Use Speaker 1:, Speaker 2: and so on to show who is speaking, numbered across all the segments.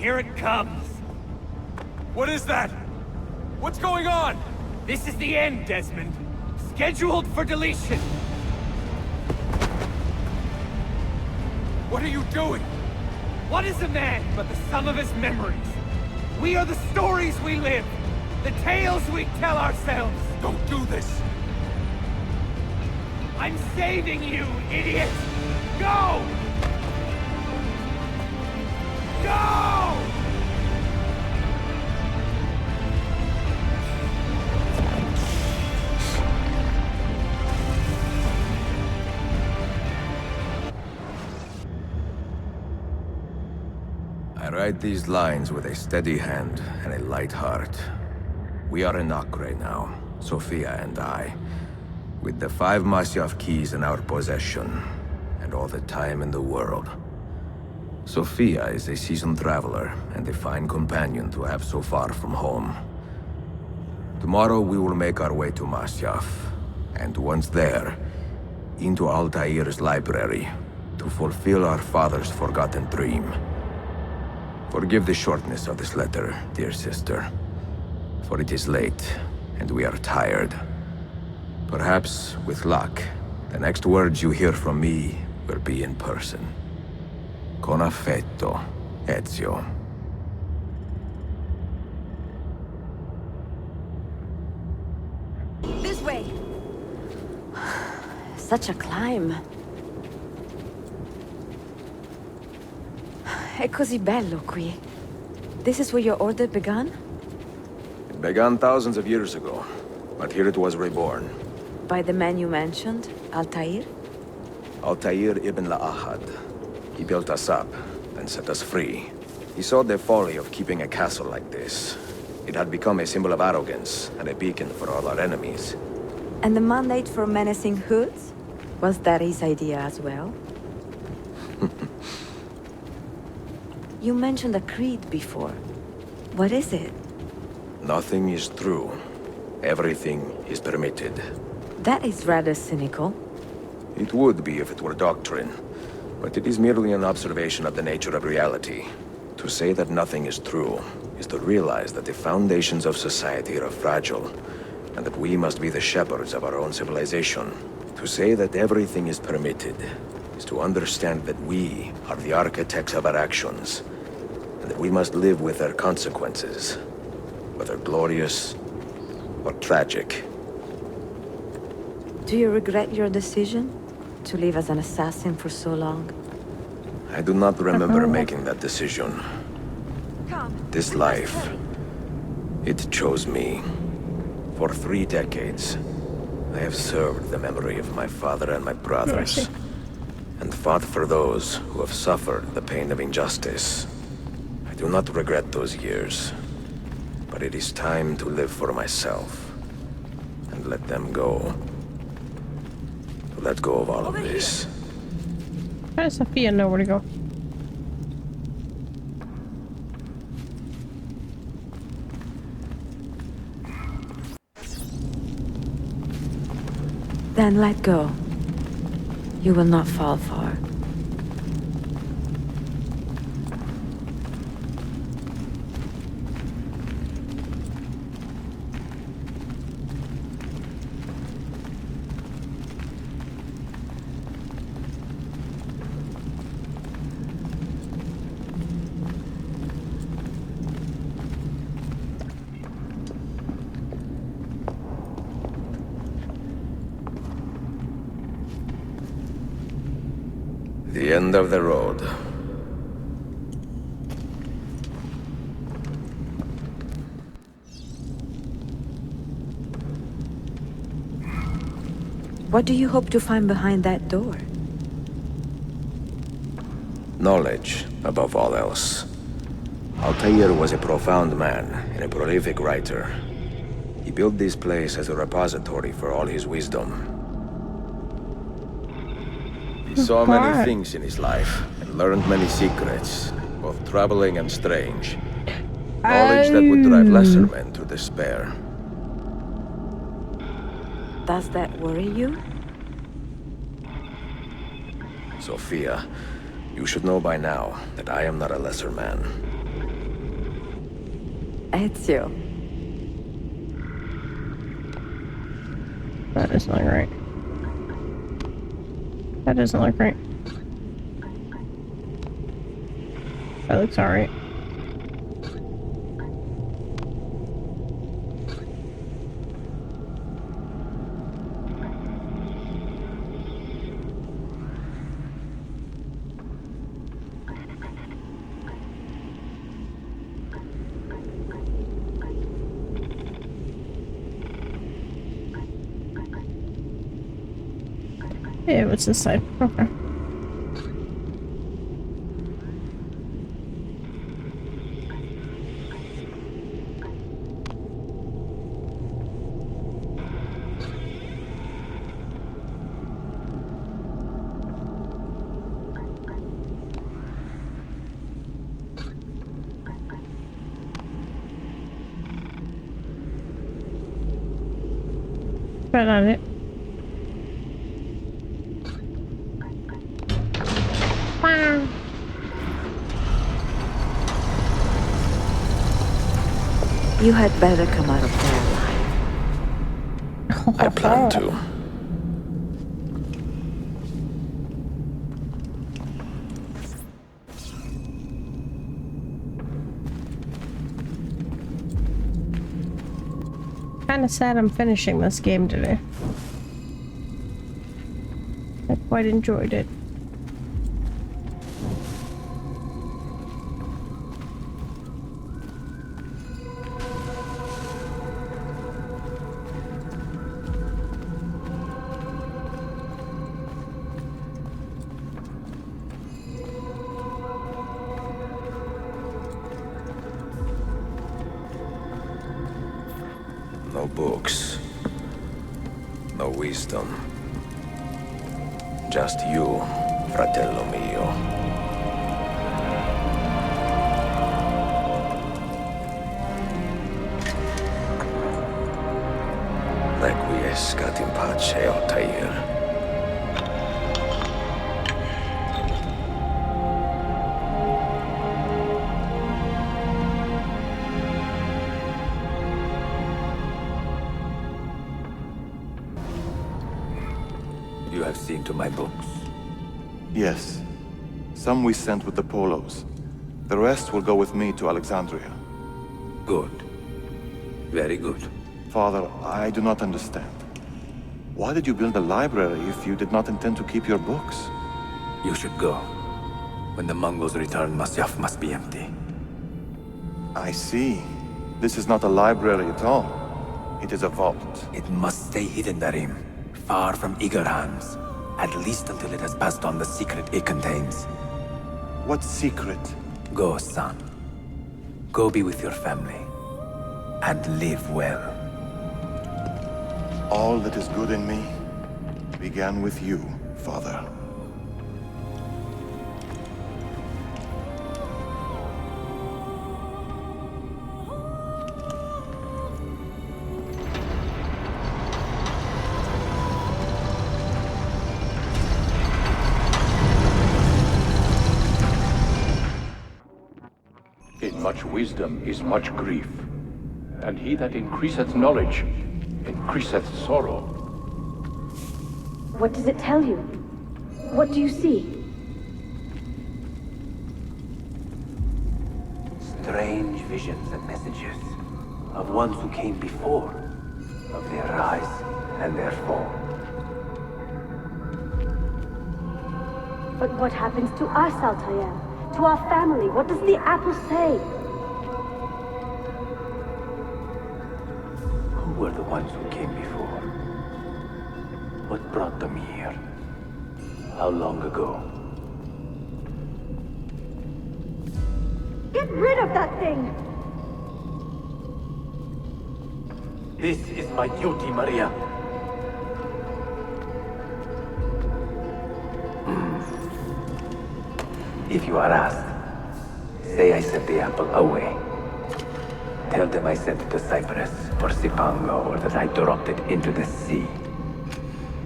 Speaker 1: here it comes.
Speaker 2: What is that? What's going on?
Speaker 1: This is the end, Desmond. Scheduled for deletion.
Speaker 2: What are you doing?
Speaker 1: What is a man but the sum of his memories? We are the stories we live. The tales we tell ourselves.
Speaker 2: Don't do this.
Speaker 1: I'm saving you, idiot! Go! Go!
Speaker 3: I write these lines with a steady hand and a light heart. We are in Acre now, Sophia and I, with the 5 Masyaf keys in our possession, and all the time in the world. Sophia is a seasoned traveler, and a fine companion to have so far from home. Tomorrow we will make our way to Masyaf, and once there, into Altair's library, to fulfill our father's forgotten dream. Forgive the shortness of this letter, dear sister, for it is late, and we are tired. Perhaps, with luck, the next words you hear from me will be in person. Con affetto, Ezio.
Speaker 4: This way! Such a climb. È così bello qui. This is where your order began?
Speaker 3: It began thousands of years ago, but here it was reborn.
Speaker 4: By the man you mentioned, Altair?
Speaker 3: Altair ibn La'ahad. He built us up, and set us free. He saw the folly of keeping a castle like this. It had become a symbol of arrogance, and a beacon for all our enemies.
Speaker 4: And the mandate for menacing hoods? Was that his idea as well? You mentioned a creed before. What is it?
Speaker 3: Nothing is true. Everything is permitted.
Speaker 4: That is rather cynical.
Speaker 3: It would be if it were doctrine, but it is merely an observation of the nature of reality. To say that nothing is true is to realize that the foundations of society are fragile, and that we must be the shepherds of our own civilization. To say that everything is permitted is to understand that we are the architects of our actions, and that we must live with their consequences, whether glorious or tragic.
Speaker 4: Do you regret your decision to live as an assassin for so long?
Speaker 3: I do not remember making that decision. This life, it chose me. For 3 decades, I have served the memory of my father and my brothers, and fought for those who have suffered the pain of injustice. I do not regret those years, but it is time to live for myself, and let them go. To let go of all of this.
Speaker 5: How does Sophia know where to go?
Speaker 4: Then let go. You will not fall far.
Speaker 3: The end of the road.
Speaker 4: What do you hope to find behind that door?
Speaker 3: Knowledge, above all else. Altair was a profound man and a prolific writer. He built this place as a repository for all his wisdom. He saw many things in his life, and learned many secrets, both troubling and strange. Knowledge that would drive lesser men to despair.
Speaker 4: Does that worry you?
Speaker 3: Sophia, you should know by now that I am not a lesser man.
Speaker 4: Ezio.
Speaker 5: That doesn't look right. That doesn't look right. That looks alright. Yeah, what's this side? Okay. Right on it.
Speaker 4: You had better come out of there alive.
Speaker 3: I plan to.
Speaker 5: Kinda sad I'm finishing this game today. I quite enjoyed it.
Speaker 3: No books. No wisdom. Just you, fratello mio. Requiescat in pace, Altair. You have seen to my books.
Speaker 6: Yes. Some we sent with the Polos. The rest will go with me to Alexandria.
Speaker 3: Good. Very good.
Speaker 6: Father, I do not understand. Why did you build a library if you did not intend to keep your books?
Speaker 3: You should go. When the Mongols return, Masyaf must be empty.
Speaker 6: I see. This is not a library at all. It is a vault.
Speaker 3: It must stay hidden, Darim. Far from eager hands. At least until it has passed on the secret it contains.
Speaker 6: What secret?
Speaker 3: Go, son. Go be with your family. And live well.
Speaker 6: All that is good in me began with you, Father.
Speaker 7: In much wisdom is much grief, and he that increaseth knowledge increaseth sorrow.
Speaker 8: What does it tell you? What do you see?
Speaker 3: Strange visions and messages of ones who came before, of their rise and their fall.
Speaker 8: But what happens to us, Altair? To our family? What does the apple say?
Speaker 3: Who were the ones who came before? What brought them here? How long ago?
Speaker 8: Get rid of that thing!
Speaker 3: This is my duty, Maria. If you are asked, say I sent the apple away. Tell them I sent it to Cyprus, or Cipango, or that I dropped it into the sea.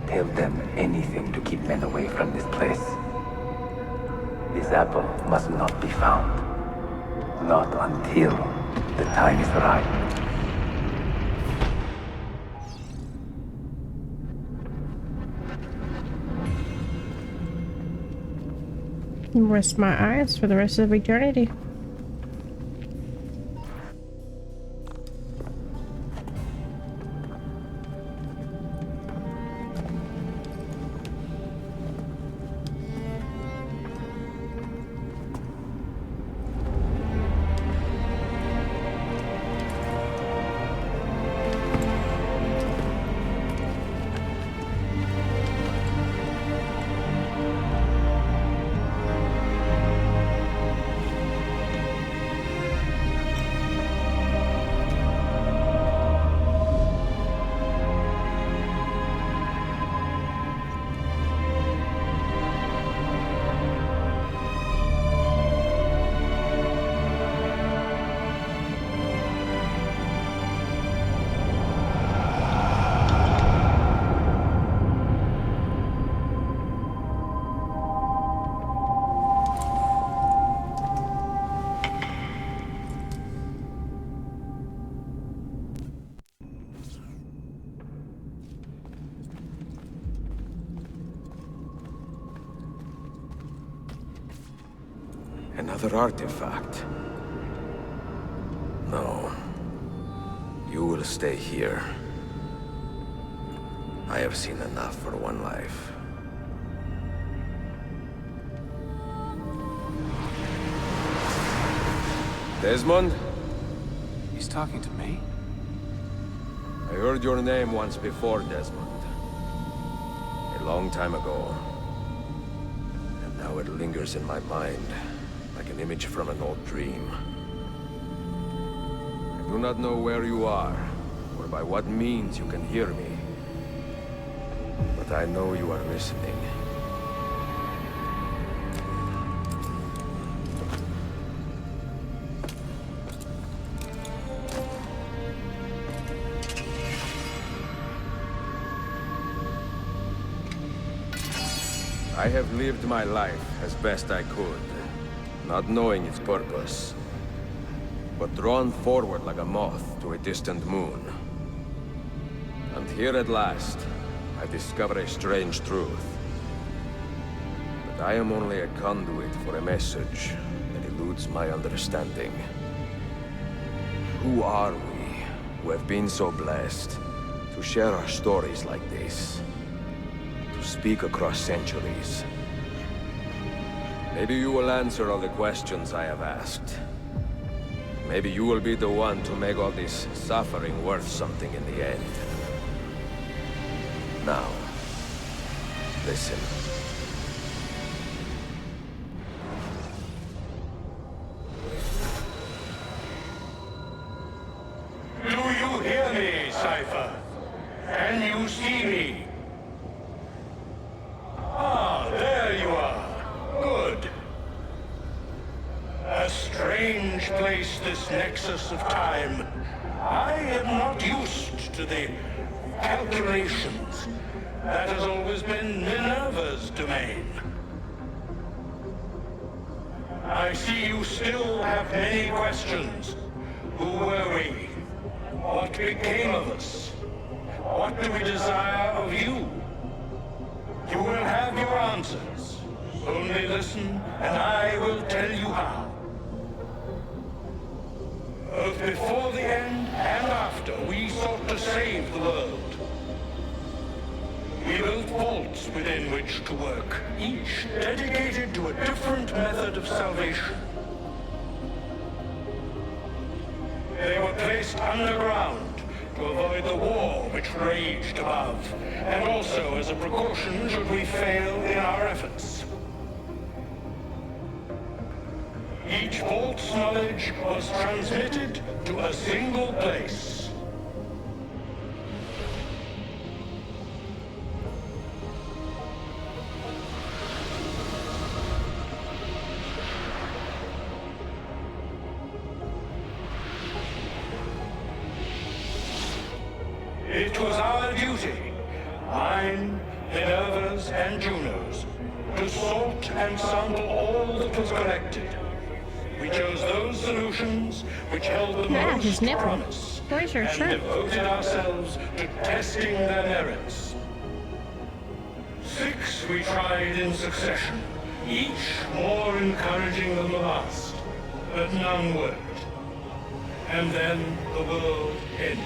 Speaker 3: Tell them anything to keep men away from this place. This apple must not be found. Not until
Speaker 7: The time is right.
Speaker 5: Rest my eyes for the rest of eternity.
Speaker 3: Another artifact. No. You will stay here. I have seen enough for one life. Desmond?
Speaker 2: He's talking to me?
Speaker 3: I heard your name once before, Desmond. A long time ago. And now it lingers in my mind, like an image from an old dream. I do not know where you are, or by what means you can hear me. But I know you are listening. I have lived my life as best I could, not knowing its purpose, but drawn forward like a moth to a distant moon. And here at last, I discover a strange truth. That I am only a conduit for a message that eludes my understanding. Who are we, who have been so blessed, to share our stories like this? To speak across centuries. Maybe you will answer all the questions I have asked. Maybe you will be the one to make all this suffering worth something in the end. Now, listen.
Speaker 9: Do you hear me, Cypher? Can you see me? Ah, there you are. Good. A strange place, this nexus of time. I am not used to the calculations. That has always been Minerva's domain. I see you still have many questions. Who were we? What became of us? What do we desire of you? You will have your answers. Only listen, and I will tell you how. Both before the end and after, we sought to save the world. We built vaults within which to work, each dedicated to a different method of salvation. They were placed underground to avoid the war which raged above, and also as a precaution should we fail in our efforts. Each vault's knowledge was transmitted to a single place. It was our duty, mine, Minerva's, and Juno's, to sort and sample all that was collected. We chose those solutions which held the
Speaker 5: Yeah,
Speaker 9: most
Speaker 5: his nipple.
Speaker 9: promise,
Speaker 5: Where's your
Speaker 9: and
Speaker 5: shirt?
Speaker 9: devoted ourselves to testing their merits. 6 we tried in succession, each more encouraging than the last, but none worked. And then the world ended.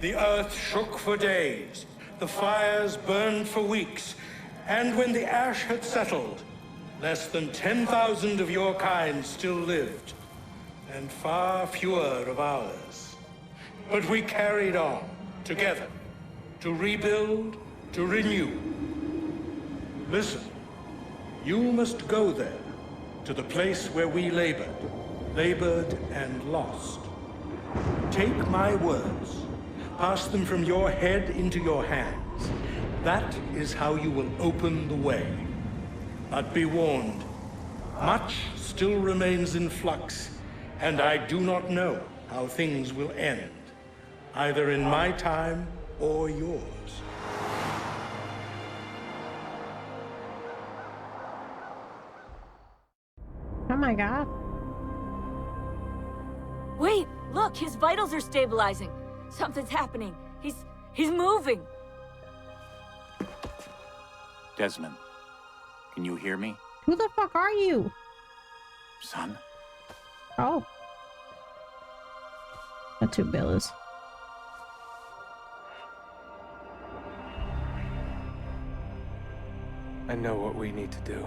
Speaker 9: The earth shook for days, the fires burned for weeks, and when the ash had settled, less than 10,000 of your kind still lived, and far fewer of ours. But we carried on, together, to rebuild, to renew. Listen, you must go there, to the place where we labored and lost. Take my words. Pass them from your head into your hands. That is how you will open the way. But be warned, much still remains in flux, and I do not know how things will end, either in my time or yours.
Speaker 5: Oh my god.
Speaker 10: Wait, look, his vitals are stabilizing. Something's happening. He's moving.
Speaker 11: Desmond, can you hear me?
Speaker 5: Who the fuck are you?
Speaker 11: Son?
Speaker 5: Oh. That's who Bill is.
Speaker 1: I know what we need to do.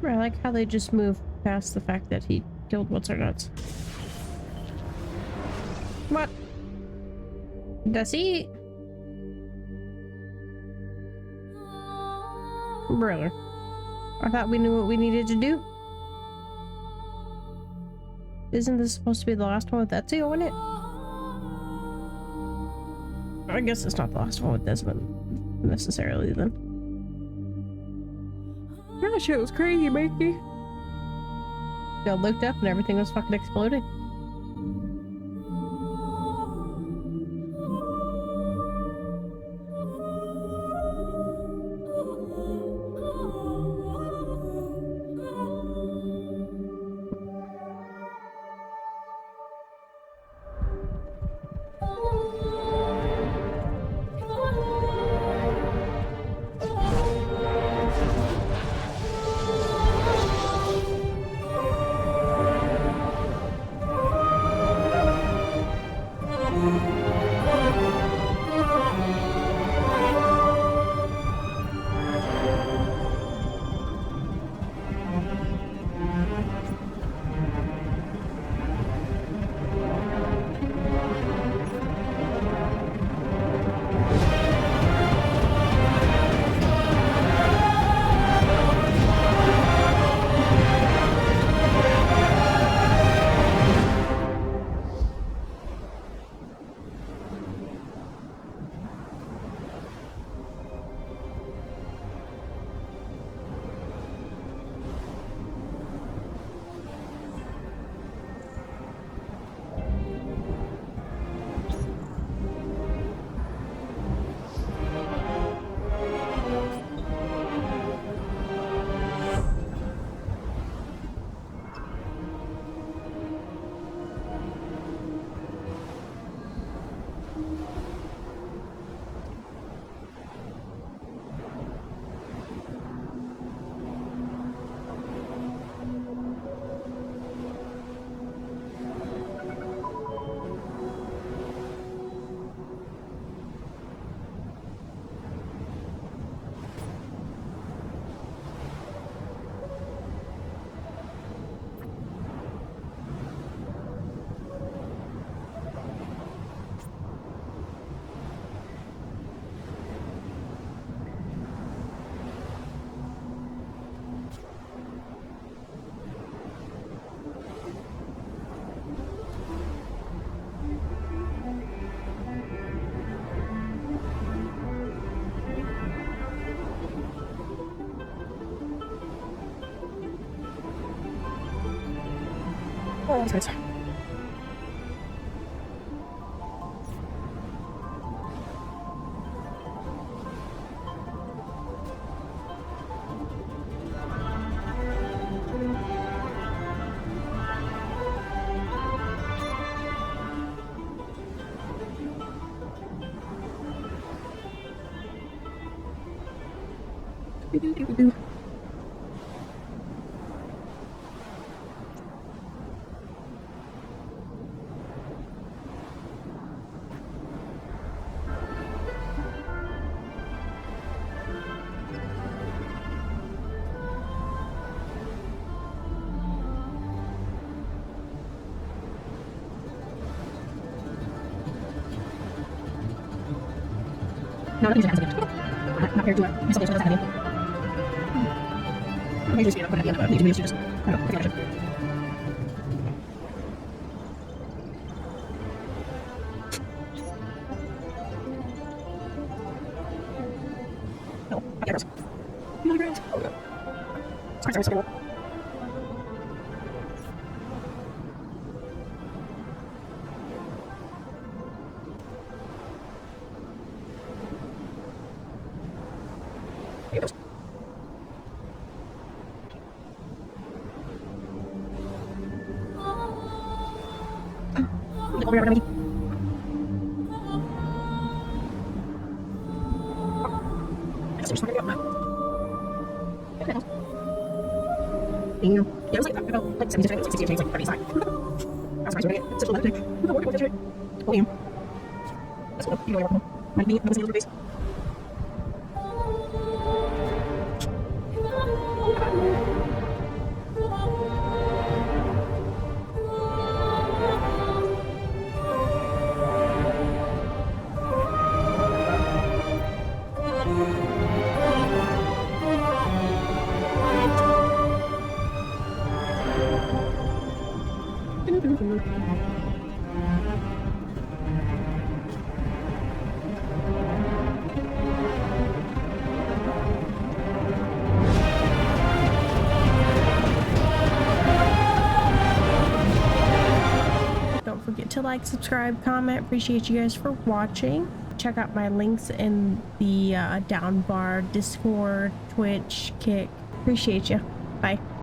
Speaker 5: I like how they just move past the fact that he killed what's-her-nuts. What? Does he? Brother. I thought we knew what we needed to do. Isn't this supposed to be the last one with Ezio in it? I guess it's not the last one with Desmond, necessarily, then. That shit was crazy, Mikey. I looked up and everything was fucking exploding. Oh, that's nice. No, nothing's gonna happen. I'm not here to do it. My salvation doesn't have any. I'm just put it at the end of it. I need to just, I don't know, I think I should. No, I can't rest. No, you're right. Oh, yeah. Sorry. Yeah, it was like that. About like 70 to 60 like 30 side. I was surprised it. It's such a loud thing. Oh, yeah. That's cool. You know what I'm doing. I'm going to see Don't forget to like, subscribe, comment. Appreciate you guys for watching. Check out my links in the down bar, Discord, Twitch, Kick. Appreciate you. Bye.